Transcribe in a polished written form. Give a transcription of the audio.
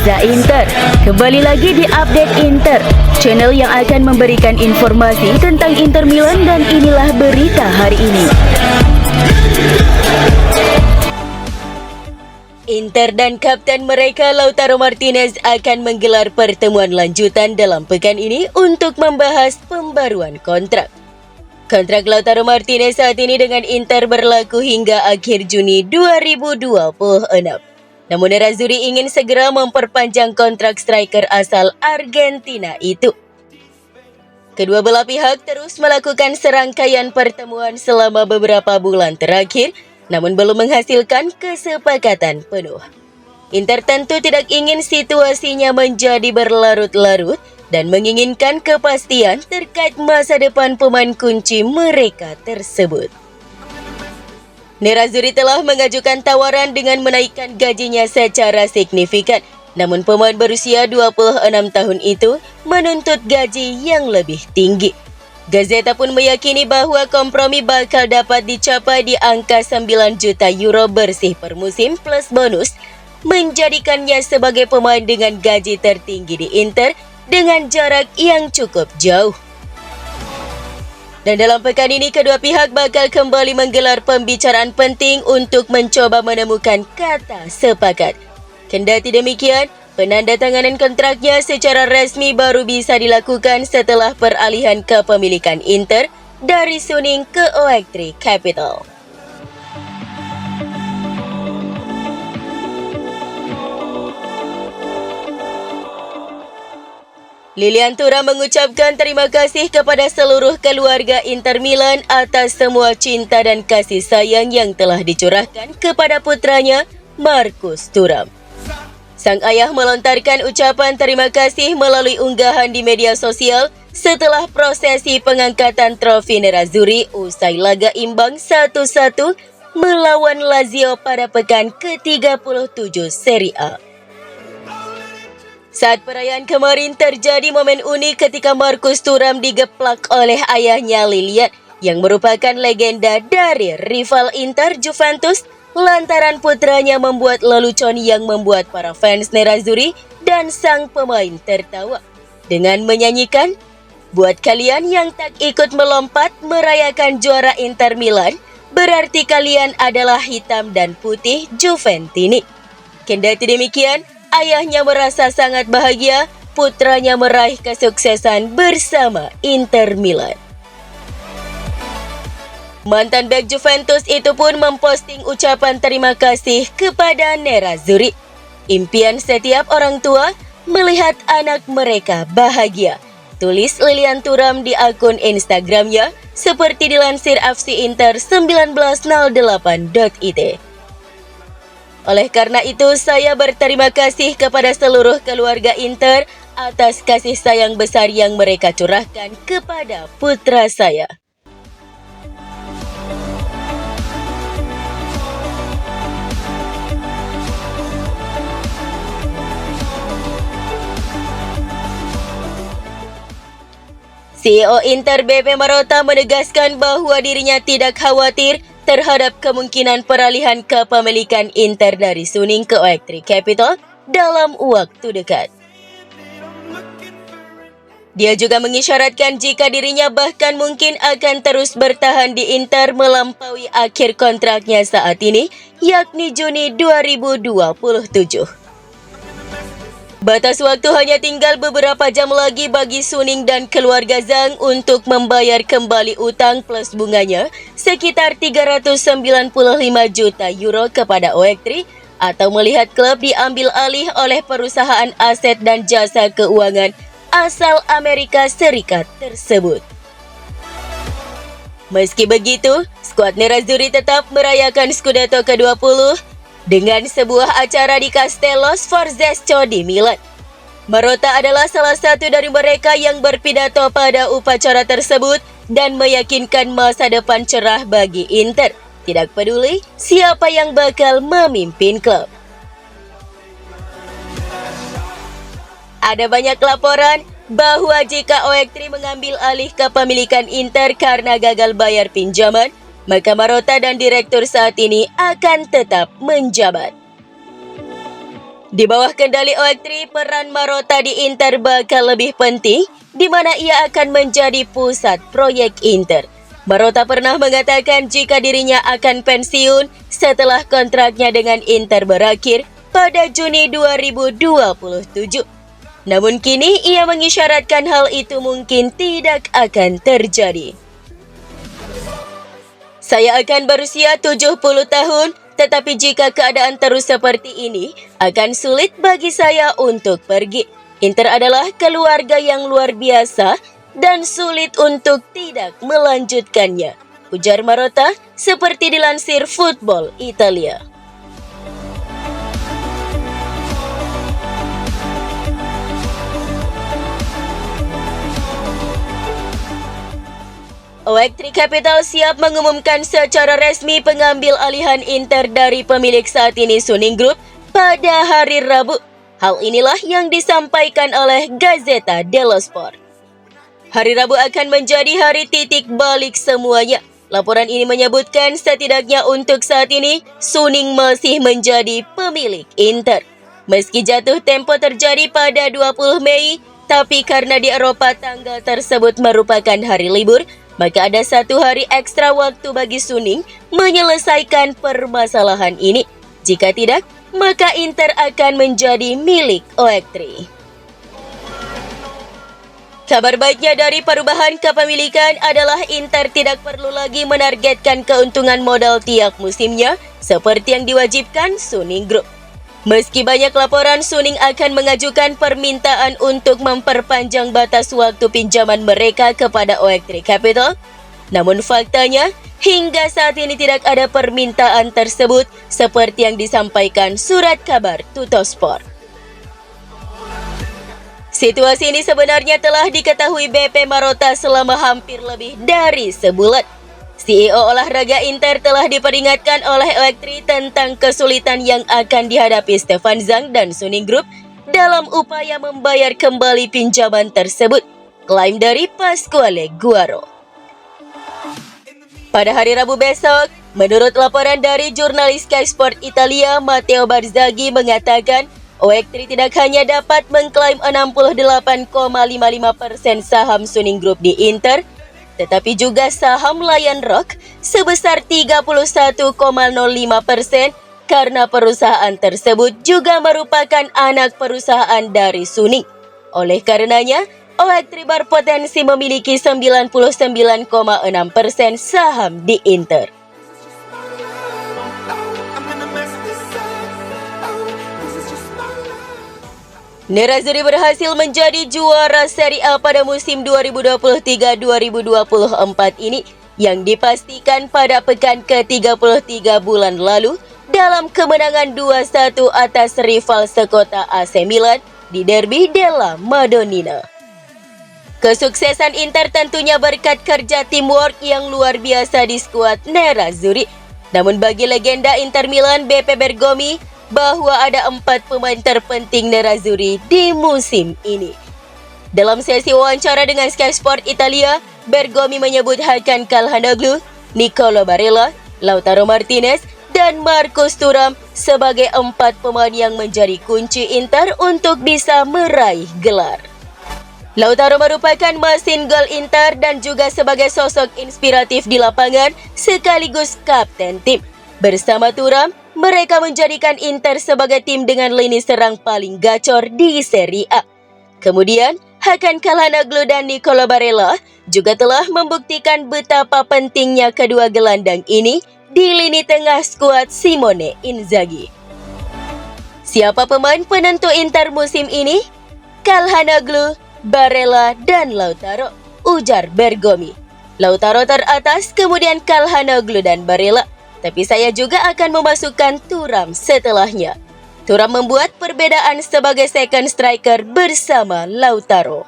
Reza Inter. Kembali lagi di Update Inter, channel yang akan memberikan informasi tentang Inter Milan, dan inilah berita hari ini. Inter dan kapten mereka Lautaro Martinez akan menggelar pertemuan lanjutan dalam pekan ini untuk membahas pembaruan kontrak. Kontrak Lautaro Martinez saat ini dengan Inter berlaku hingga akhir Juni 2026. Namun Nerazzurri ingin segera memperpanjang kontrak striker asal Argentina itu. Kedua belah pihak terus melakukan serangkaian pertemuan selama beberapa bulan terakhir, namun belum menghasilkan kesepakatan penuh. Inter tentu tidak ingin situasinya menjadi berlarut-larut dan menginginkan kepastian terkait masa depan pemain kunci mereka tersebut. Nerazzurri telah mengajukan tawaran dengan menaikkan gajinya secara signifikan, namun pemain berusia 26 tahun itu menuntut gaji yang lebih tinggi. Gazeta pun meyakini bahwa kompromi bakal dapat dicapai di angka 9 juta euro bersih per musim plus bonus, menjadikannya sebagai pemain dengan gaji tertinggi di Inter dengan jarak yang cukup jauh. Dan dalam pekan ini kedua pihak bakal kembali menggelar pembicaraan penting untuk mencoba menemukan kata sepakat. Kendati demikian, penandatanganan kontraknya secara resmi baru bisa dilakukan setelah peralihan kepemilikan Inter dari Suning ke Oaktree Capital. Lilian Thuram mengucapkan terima kasih kepada seluruh keluarga Inter Milan atas semua cinta dan kasih sayang yang telah dicurahkan kepada putranya, Marcus Thuram. Sang ayah melontarkan ucapan terima kasih melalui unggahan di media sosial setelah prosesi pengangkatan trofi Nerazzurri usai laga imbang 1-1 melawan Lazio pada pekan ke-37 Serie A. Saat perayaan kemarin terjadi momen unik ketika Marcus Thuram digeplak oleh ayahnya Lilian yang merupakan legenda dari rival Inter Juventus lantaran putranya membuat lelucon yang membuat para fans Nerazzurri dan sang pemain tertawa dengan menyanyikan, "Buat kalian yang tak ikut melompat merayakan juara Inter Milan, berarti kalian adalah hitam dan putih Juventini." Kendati demikian, ayahnya merasa sangat bahagia putranya meraih kesuksesan bersama Inter Milan. Mantan bek Juventus itu pun memposting ucapan terima kasih kepada Nerazzurri. Impian setiap orang tua melihat anak mereka bahagia, tulis Lilian Thuram di akun Instagramnya seperti dilansir FC Inter 1908.it. Oleh karena itu, saya berterima kasih kepada seluruh keluarga Inter atas kasih sayang besar yang mereka curahkan kepada putra saya. CEO Inter BP Marotta menegaskan bahwa dirinya tidak khawatir terhadap kemungkinan peralihan kepemilikan Inter dari Suning ke Oaktree Capital dalam waktu dekat. Dia juga mengisyaratkan jika dirinya bahkan mungkin akan terus bertahan di Inter melampaui akhir kontraknya saat ini, yakni Juni 2027. Batas waktu hanya tinggal beberapa jam lagi bagi Suning dan keluarga Zhang untuk membayar kembali utang plus bunganya sekitar 395 juta euro kepada Oaktree atau melihat klub diambil alih oleh perusahaan aset dan jasa keuangan asal Amerika Serikat tersebut. Meski begitu, skuad Nerazzurri tetap merayakan Scudetto ke-20 dengan sebuah acara di Castello Sforzesco di Milan. Marotta adalah salah satu dari mereka yang berpidato pada upacara tersebut dan meyakinkan masa depan cerah bagi Inter, tidak peduli siapa yang bakal memimpin klub. Ada banyak laporan bahwa jika Oaktree mengambil alih kepemilikan Inter karena gagal bayar pinjaman, maka Marotta dan direktur saat ini akan tetap menjabat. Di bawah kendali OX3, peran Marotta di Inter bakal lebih penting, di mana ia akan menjadi pusat proyek Inter. Marotta pernah mengatakan jika dirinya akan pensiun setelah kontraknya dengan Inter berakhir pada Juni 2027. Namun kini ia mengisyaratkan hal itu mungkin tidak akan terjadi. Saya akan berusia 70 tahun, tetapi jika keadaan terus seperti ini, akan sulit bagi saya untuk pergi. Inter adalah keluarga yang luar biasa dan sulit untuk tidak melanjutkannya, ujar Marotta seperti dilansir Football Italia. OX3 Capital siap mengumumkan secara resmi pengambil alihan Inter dari pemilik saat ini Suning Group pada hari Rabu. Hal inilah yang disampaikan oleh Gazzetta dello Sport. Hari Rabu akan menjadi hari titik balik semuanya. Laporan ini menyebutkan setidaknya untuk saat ini, Suning masih menjadi pemilik Inter. Meski jatuh tempo terjadi pada 20 Mei, tapi karena di Eropa tanggal tersebut merupakan hari libur, maka ada 1 hari ekstra waktu bagi Suning menyelesaikan permasalahan ini. Jika tidak, maka Inter akan menjadi milik OX3. Kabar baiknya dari perubahan kepemilikan adalah Inter tidak perlu lagi menargetkan keuntungan modal tiap musimnya seperti yang diwajibkan Suning Group. Meski banyak laporan Suning akan mengajukan permintaan untuk memperpanjang batas waktu pinjaman mereka kepada OX3 Capital, namun faktanya hingga saat ini tidak ada permintaan tersebut seperti yang disampaikan surat kabar Tuttosport. Situasi ini sebenarnya telah diketahui BP Marotta selama hampir lebih dari sebulan. CEO olahraga Inter telah diperingatkan oleh OX3 tentang kesulitan yang akan dihadapi Stefan Zhang dan Suning Group dalam upaya membayar kembali pinjaman tersebut, klaim dari Pasquale Guaro. Pada hari Rabu besok, menurut laporan dari jurnalis Sky Sport Italia, Matteo Barzaghi mengatakan OX3 tidak hanya dapat mengklaim 68,55% saham Suning Group di Inter, tetapi juga saham Lion Rock sebesar 31,05% karena perusahaan tersebut juga merupakan anak perusahaan dari Suning. Oleh karenanya, OX3 berpotensi memiliki 99,6% saham di Inter. Nerazzurri berhasil menjadi juara Serie A pada musim 2023-2024 ini yang dipastikan pada pekan ke-33 bulan lalu dalam kemenangan 2-1 atas rival sekota AC Milan di Derby della Madonnina. Kesuksesan Inter tentunya berkat kerja teamwork yang luar biasa di skuad Nerazzurri. Namun bagi legenda Inter Milan BP Bergomi, bahwa ada 4 pemain terpenting Nerazzurri di musim ini. Dalam sesi wawancara dengan Sky Sport Italia, Bergomi menyebut Hakan Calhanoglu, Nicolo Barella, Lautaro Martinez, dan Marcus Thuram sebagai 4 pemain yang menjadi kunci Inter untuk bisa meraih gelar. Lautaro merupakan mesin gol Inter dan juga sebagai sosok inspiratif di lapangan sekaligus kapten tim. Bersama Thuram, mereka menjadikan Inter sebagai tim dengan lini serang paling gacor di Serie A. Kemudian, Hakan Calhanoglu dan Nicolo Barella juga telah membuktikan betapa pentingnya kedua gelandang ini di lini tengah skuad Simone Inzaghi. Siapa pemain penentu Inter musim ini? Calhanoglu, Barella, dan Lautaro, ujar Bergomi. Lautaro teratas, kemudian Calhanoglu dan Barella. Tapi saya juga akan memasukkan Thuram setelahnya. Thuram membuat perbedaan sebagai second striker bersama Lautaro.